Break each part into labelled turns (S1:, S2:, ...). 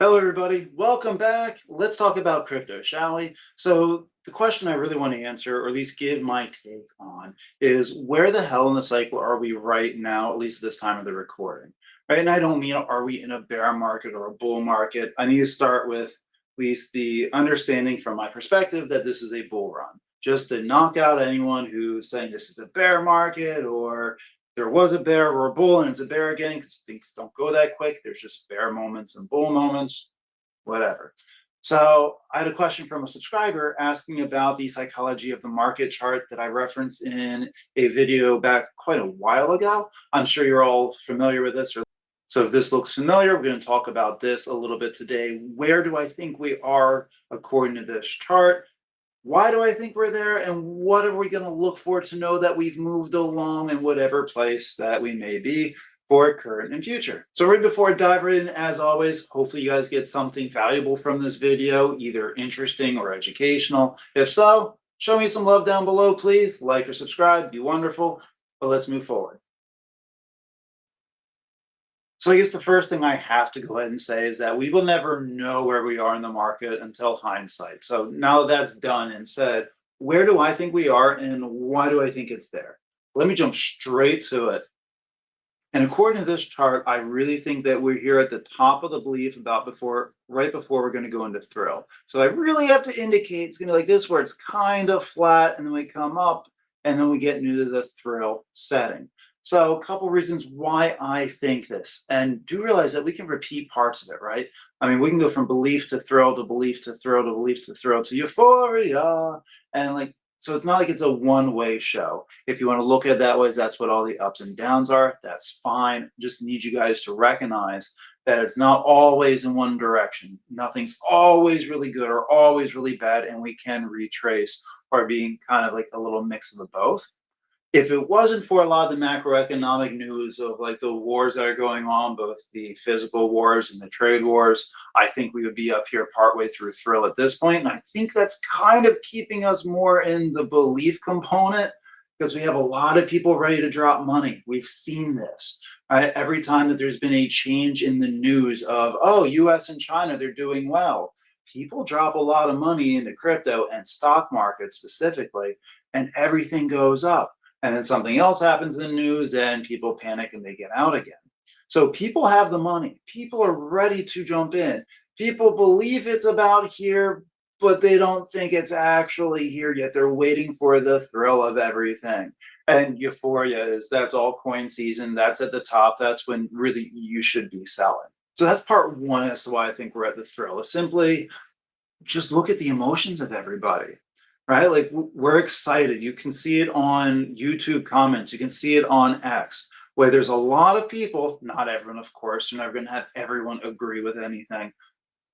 S1: Hello, everybody. Welcome back. Let's talk about crypto, shall we? So, the question I really want to answer, or at least give my take on, is where the hell in the cycle are we right now, at least at this time of the recording? Right. And I don't mean are we in a bear market or a bull market? I need to start with at least the understanding from my perspective that this is a bull run, just to knock out anyone who's saying this is a bear market or there was a bear or a bull and it's a bear again because things don't go that quick. There's just bear moments and bull moments, whatever. So I had a question from a subscriber asking about the psychology of the market chart that I referenced in a video back quite a while ago. I'm sure you're all familiar with this. So if this looks familiar, we're going to talk about this a little bit today. Where do I think we are according to this chart? Why do I think we're there? And what are we going to look for to know that we've moved along in whatever place that we may be for current and future? So right before I dive in, as always, hopefully you guys get something valuable from this video, either interesting or educational. If so, show me some love down below, please. Like or subscribe, be wonderful. But let's move forward. So I guess the first thing I have to go ahead and say is that we will never know where we are in the market until hindsight. So now that's done and said, where do I think we are and why do I think it's there? Let me jump straight to it. And according to this chart, I really think that we're here at the top of the belief about right before we're going to go into thrill. So I really have to indicate it's going to be like this, where it's kind of flat and then we come up and then we get into the thrill setting. So a couple reasons why I think this, and do realize that we can repeat parts of it, right? I mean, we can go from belief to thrill to belief to thrill to belief to thrill to euphoria. And so it's not like it's a one-way show. If you want to look at it that way, that's what all the ups and downs are. That's fine. Just need you guys to recognize that it's not always in one direction. Nothing's always really good or always really bad, and we can retrace or being kind of like a little mix of the both. If it wasn't for a lot of the macroeconomic news of like the wars that are going on, both the physical wars and the trade wars, I think we would be up here partway through thrill at this point. And I think that's kind of keeping us more in the belief component because we have a lot of people ready to drop money. We've seen this. Right? Every time that there's been a change in the news of, oh, US and China, they're doing well. People drop a lot of money into crypto and stock markets specifically, and everything goes up. And then something else happens in the news and people panic and they get out again. So people have the money. People are ready to jump in. People believe it's about here, but they don't think it's actually here yet. They're waiting for the thrill of everything. And euphoria is that's altcoin season. That's at the top. That's when really you should be selling. So that's part one as to why I think we're at the thrill. Is simply just look at the emotions of everybody, right? Like we're excited. You can see it on YouTube comments. You can see it on X, where there's a lot of people, not everyone, of course, you're never going to have everyone agree with anything,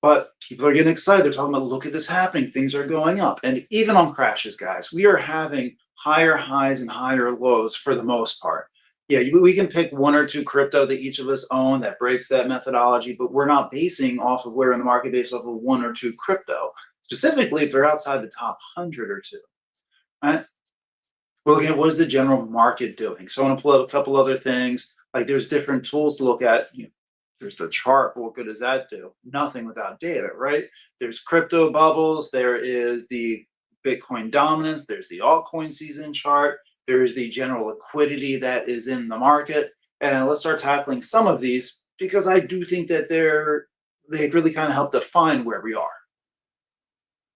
S1: but people are getting excited. They're talking about, look at this happening. Things are going up. And even on crashes, guys, we are having higher highs and higher lows for the most part. Yeah, we can pick one or two crypto that each of us own that breaks that methodology, but we're not basing off of where in the market based off of one or two crypto, specifically if they're outside the top 100 or two. Right? We're looking at what is the general market doing. So I want to pull up a couple other things. Like there's different tools to look at. There's the chart. What good does that do? Nothing without data, right? There's crypto bubbles. There is the Bitcoin dominance. There's the altcoin season chart. There's the general liquidity that is in the market. And let's start tackling some of these because I do think that they really kind of help define where we are.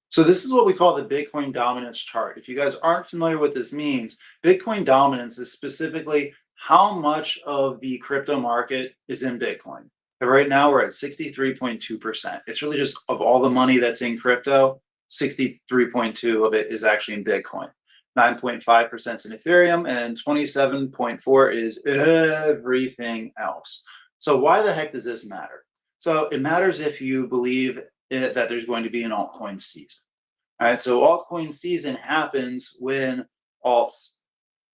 S1: So this is what we call the Bitcoin dominance chart. If you guys aren't familiar with what this means, Bitcoin dominance is specifically how much of the crypto market is in Bitcoin. And right now we're at 63.2%. It's really just of all the money that's in crypto, 63.2 of it is actually in Bitcoin. 9.5% is in Ethereum and 27.4 is everything else. So why the heck does this matter? So it matters if you believe that there's going to be an altcoin season. All right, so altcoin season happens when alts,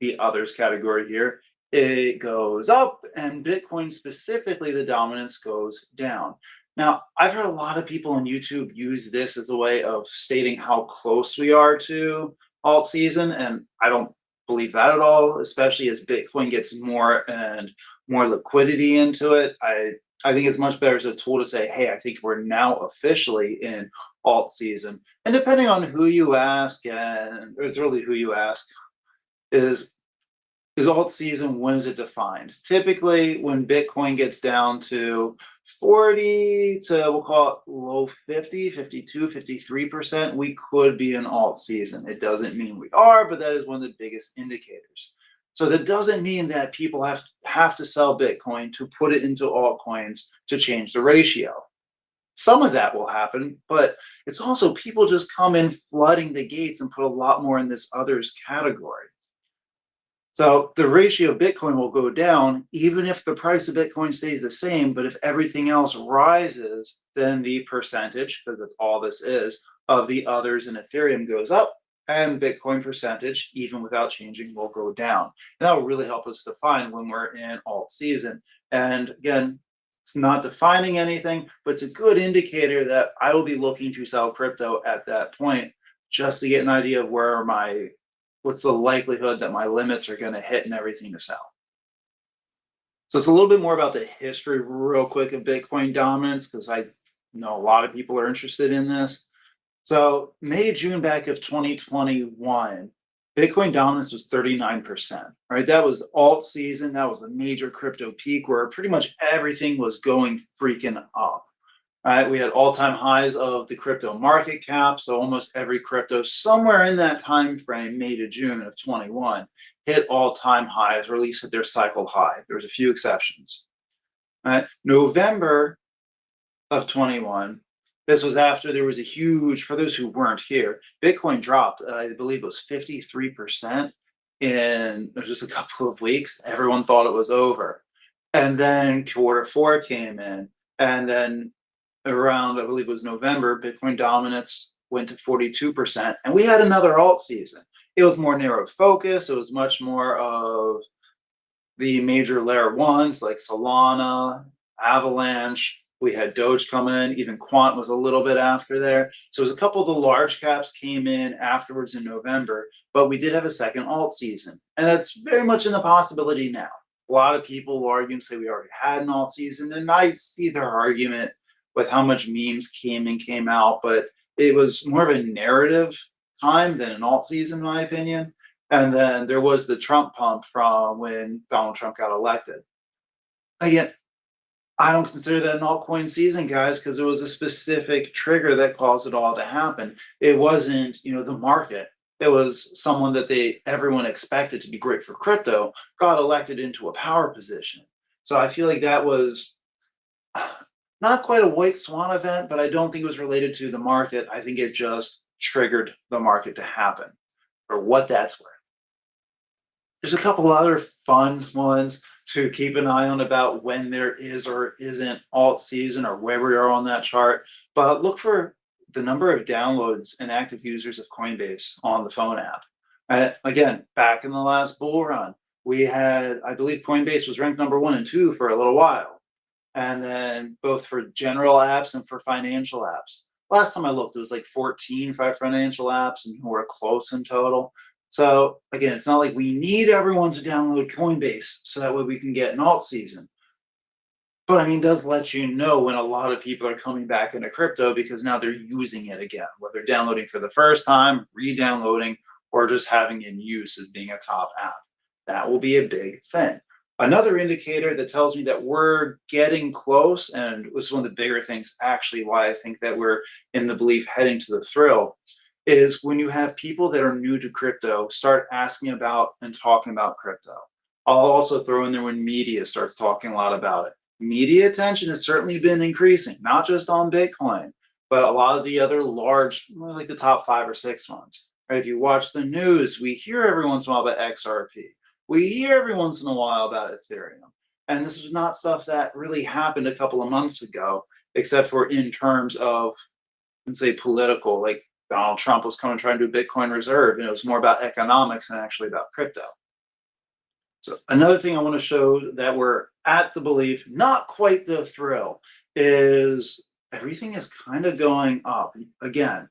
S1: the others category here, it goes up and Bitcoin specifically, the dominance goes down. Now, I've heard a lot of people on YouTube use this as a way of stating how close we are to alt season, and I don't believe that at all, especially as Bitcoin gets more and more liquidity into it. I think it's much better as a tool to say, hey, I think we're now officially in alt season. And depending on who you ask, and it's really who you ask, is is alt season, when is it defined? Typically, when Bitcoin gets down to 40 to, we'll call it low 50, 52, 53%, we could be in alt season. It doesn't mean we are, but that is one of the biggest indicators. So that doesn't mean that people have to sell Bitcoin to put it into altcoins to change the ratio. Some of that will happen, but it's also people just come in flooding the gates and put a lot more in this others category. So the ratio of Bitcoin will go down even if the price of Bitcoin stays the same. But if everything else rises, then the percentage, because that's all this is, of the others in Ethereum goes up, and Bitcoin percentage, even without changing, will go down. And that will really help us define when we're in alt season. And again, it's not defining anything, but it's a good indicator that I will be looking to sell crypto at that point just to get an idea of where my what's the likelihood that my limits are going to hit and everything to sell. So it's a little bit more about the history, real quick, of Bitcoin dominance, because I know a lot of people are interested in this. So May, June back of 2021, Bitcoin dominance was 39%. Right, that was alt season. That was the major crypto peak where pretty much everything was going freaking up. Right, we had all-time highs of the crypto market cap, so almost every crypto somewhere in that time frame, May to June of 21, hit all-time highs, or at least hit their cycle high. There was a few exceptions. Right, November of 21. This was after there was a huge, for those who weren't here, Bitcoin dropped, I believe it was 53% in just a couple of weeks. Everyone thought it was over. And then quarter four came in. And then around, I believe it was November, Bitcoin dominance went to 42%. And we had another alt season. It was more narrow focus. It was much more of the major layer ones like Solana, Avalanche. We had Doge coming in. Even Quant was a little bit after there. So it was a couple of the large caps came in afterwards in November, but we did have a second alt season. And that's very much in the possibility now. A lot of people will argue and say we already had an alt season. And I see their argument with how much memes came and came out, but it was more of a narrative time than an alt season, in my opinion. And then there was the Trump pump from when Donald Trump got elected. Again, I don't consider that an altcoin season, guys, because it was a specific trigger that caused it all to happen. It wasn't, the market. It was someone that everyone expected to be great for crypto got elected into a power position. So I feel like that was not quite a white swan event, but I don't think it was related to the market. I think it just triggered the market to happen, for what that's worth. There's a couple other fun ones to keep an eye on about when there is or isn't alt season or where we are on that chart. But look for the number of downloads and active users of Coinbase on the phone app. Again, back in the last bull run, we had, I believe Coinbase was ranked number 1 and 2 for a little while. And then both for general apps and for financial apps. Last time I looked, it was like 14 for financial apps, and we're close in total. So again, it's not like we need everyone to download Coinbase so that way we can get an alt season. But I mean, it does let you know when a lot of people are coming back into crypto because now they're using it again, whether downloading for the first time, re-downloading, or just having in use as being a top app. That will be a big thing. Another indicator that tells me that we're getting close, and this is one of the bigger things, actually, why I think that we're in the belief heading to the thrill, is when you have people that are new to crypto start asking about and talking about crypto. I'll also throw in there when media starts talking a lot about it. Media attention has certainly been increasing, not just on Bitcoin, but a lot of the other large, like the top 5 or 6 ones. Right? If you watch the news, we hear every once in a while about XRP. We hear every once in a while about Ethereum. And this is not stuff that really happened a couple of months ago, except for in terms of, let's say, political, like Donald Trump was coming trying to do Bitcoin reserve, and it was more about economics than actually about crypto. So another thing I want to show that we're at the belief, not quite the thrill, is everything is kind of going up. Again,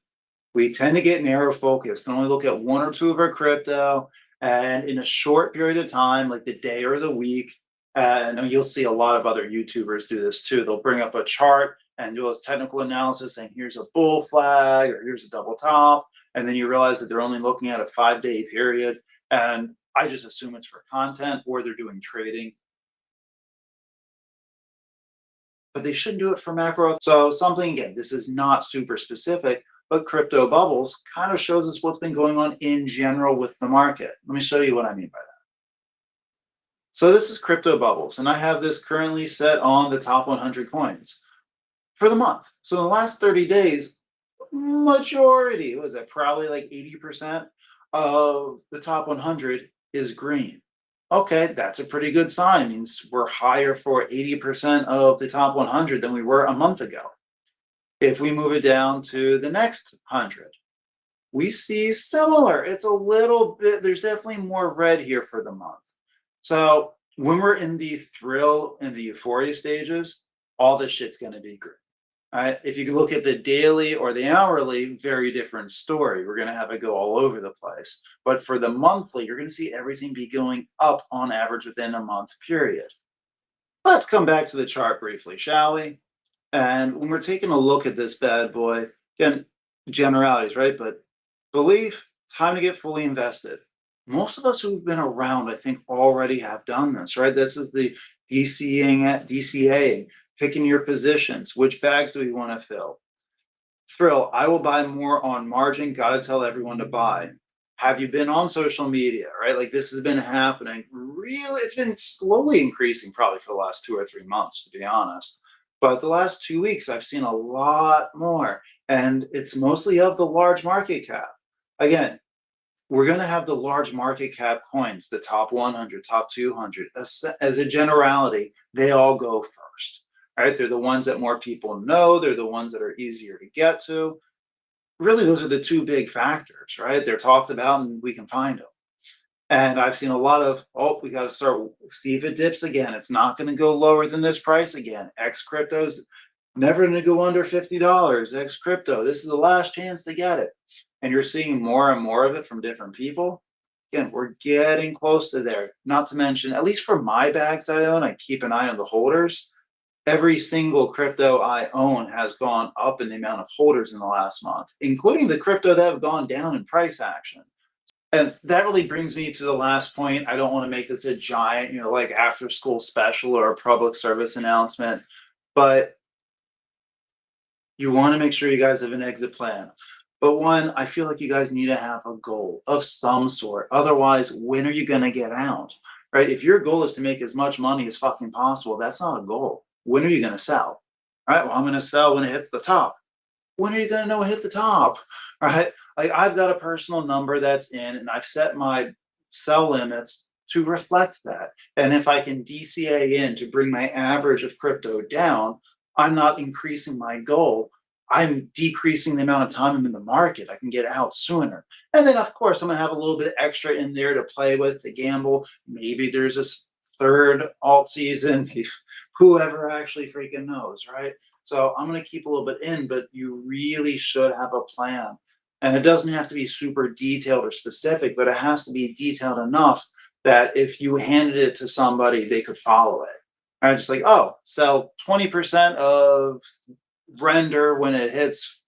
S1: we tend to get narrow focused and only look at 1 or 2 of our crypto. And in a short period of time, like the day or the week, And I mean, you'll see a lot of other YouTubers do this too. They'll bring up a chart and do this technical analysis saying, here's a bull flag or here's a double top. And then you realize that they're only looking at a 5 day period. And I just assume it's for content or they're doing trading, but they shouldn't do it for macro. So, something again, this is not super specific, but crypto bubbles kind of shows us what's been going on in general with the market. Let me show you what I mean by that. So, this is crypto bubbles, and I have this currently set on the top 100 coins for the month. So, in the last 30 days, majority was it probably like 80% of the top 100 is green. Okay, that's a pretty good sign. Means we're higher for 80% of the top 100 than we were a month ago. If we move it down to the next 100, we see similar. It's a little bit, there's definitely more red here for the month. So when we're in the thrill and the euphoria stages, all this shit's going to be green. Right? If you look at the daily or the hourly, very different story. We're going to have it go all over the place. But for the monthly, you're going to see everything be going up on average within a month period. Let's come back to the chart briefly, shall we? And when we're taking a look at this bad boy, again, generalities, right? But belief, time to get fully invested. Most of us who've been around, I think, already have done this, right? This is the DCA, picking your positions. Which bags do we want to fill? Thrill, I will buy more on margin. Got to tell everyone to buy. Have you been on social media, right? Like this has been happening really, it's been slowly increasing probably for the last 2 or 3 months, to be honest. But the last 2 weeks, I've seen a lot more. And it's mostly of the large market cap. Again, we're going to have the large market cap coins, the top 100, top 200. As a generality, they all go first. Right? They're the ones that more people know. They're the ones that are easier to get to. Really, those are the two big factors, right? They're talked about and we can find them. And I've seen a lot of, oh, we got to start, see if it dips again. It's not going to go lower than this price again. X crypto's never going to go under $50. X crypto, this is the last chance to get it. And you're seeing more and more of it from different people. Again, we're getting close to there. Not to mention, at least for my bags that I own, I keep an eye on the holders. Every single crypto I own has gone up in the amount of holders in the last month, including the crypto that have gone down in price action. And that really brings me to the last point. I don't want to make this a giant, like after school special or a public service announcement, but you want to make sure you guys have an exit plan. But one, I feel like you guys need to have a goal of some sort. Otherwise, when are you going to get out? Right? If your goal is to make as much money as fucking possible, that's not a goal. When are you going to sell? All right. Well, I'm going to sell when it hits the top. When are you going to know it hit the top? Right? Like I've got a personal number that's in, and I've set my sell limits to reflect that. And if I can DCA in to bring my average of crypto down, I'm not increasing my goal. I'm decreasing the amount of time I'm in the market. I can get out sooner. And then, of course, I'm going to have a little bit extra in there to play with, to gamble. Maybe there's a third alt season. Whoever actually freaking knows, right? So I'm going to keep a little bit in, but you really should have a plan. And it doesn't have to be super detailed or specific, but it has to be detailed enough that if you handed it to somebody, they could follow it. Right? Just like, oh, sell 20% of render when it hits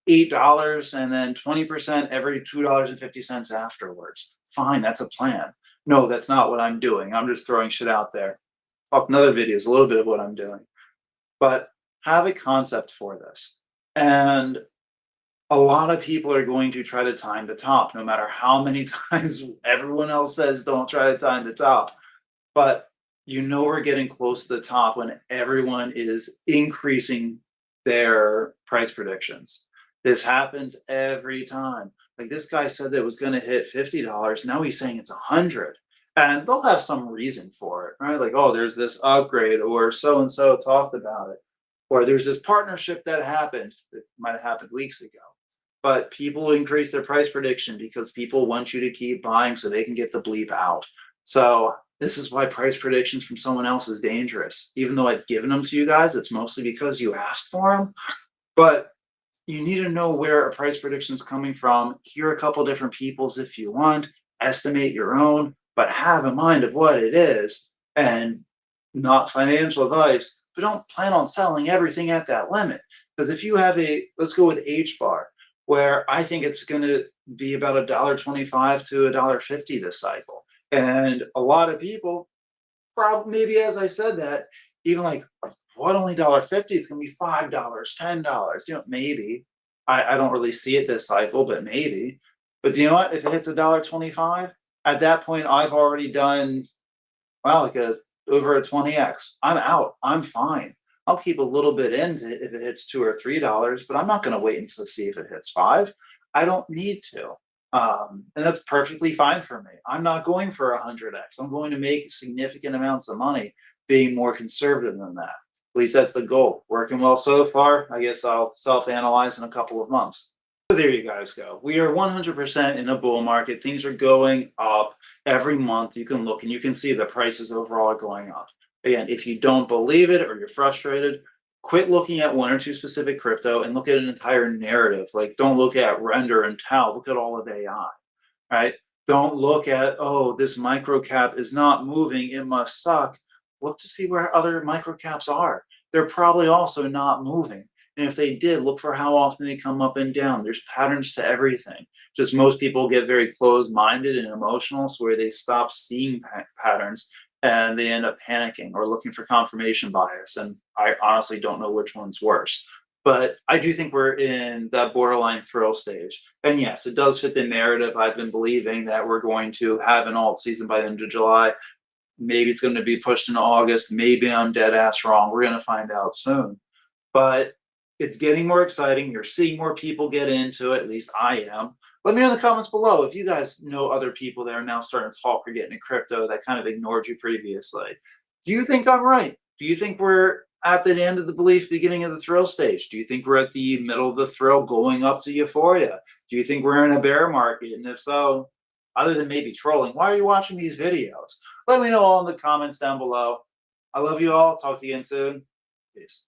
S1: $8 and then 20% every $2.50 afterwards. Fine, that's a plan. No, that's not what I'm doing. I'm just throwing shit out there. Up in other videos, a little bit of what I'm doing. But have a concept for this. And a lot of people are going to try to time the top, no matter how many times everyone else says don't try to time the top. But we're getting close to the top when everyone is increasing their price predictions. This happens every time. Like this guy said that it was going to hit $50. Now he's saying it's 100. And they'll have some reason for it, right? Like, oh, there's this upgrade, or so and so talked about it, or there's this partnership that happened that might have happened weeks ago. But people increase their price prediction because people want you to keep buying so they can get the bleep out. So this is why price predictions from someone else is dangerous. Even though I've given them to you guys, it's mostly because you asked for them. But you need to know where a price prediction is coming from. Hear a couple different people's if you want. Estimate your own, but have in mind of what it is and not financial advice, but don't plan on selling everything at that limit. Because if you have let's go with hbar, where I think it's going to be about $1.25 to $1.50 this cycle. And a lot of people, probably maybe as I said that, even like, what, only $1.50? It's going to be $5, $10. Maybe. I don't really see it this cycle, but maybe. But do you know what? If it hits $1.25, at that point, I've already done, wow, like a over a 20x. I'm out. I'm fine. I'll keep a little bit in if it hits $2 or $3, but I'm not going to wait until to see if it hits five. I don't need to. And that's perfectly fine for me. I'm not going for 100x. I'm going to make significant amounts of money being more conservative than that. At least that's the goal. Working well so far. I guess I'll self analyze in a couple of months. So there you guys go. We are 100% in a bull market. Things are going up every month. You can look and you can see the prices overall are going up. Again, if you don't believe it or you're frustrated, quit looking at one or two specific crypto and look at an entire narrative. Like, don't look at render and tau. Look at all of AI, right? Don't look at, oh, this micro cap is not moving. It must suck. Look to see where other micro caps are. They're probably also not moving. And if they did, look for how often they come up and down. There's patterns to everything. Just most people get very closed-minded and emotional, so where they stop seeing patterns and they end up panicking or looking for confirmation bias. And I honestly don't know which one's worse. But I do think we're in that borderline thrill stage. And yes, it does fit the narrative. I've been believing that we're going to have an alt season by the end of July. Maybe it's going to be pushed into August. Maybe I'm dead ass wrong. We're going to find out soon. But it's getting more exciting. You're seeing more people get into it. At least I am. Let me know in the comments below if you guys know other people that are now starting to talk or get into crypto that kind of ignored you previously. Do you think I'm right? Do you think we're at the end of the belief, beginning of the thrill stage? Do you think we're at the middle of the thrill going up to euphoria? Do you think we're in a bear market? And if so, other than maybe trolling, why are you watching these videos? Let me know all in the comments down below. I love you all. Talk to you again soon. Peace.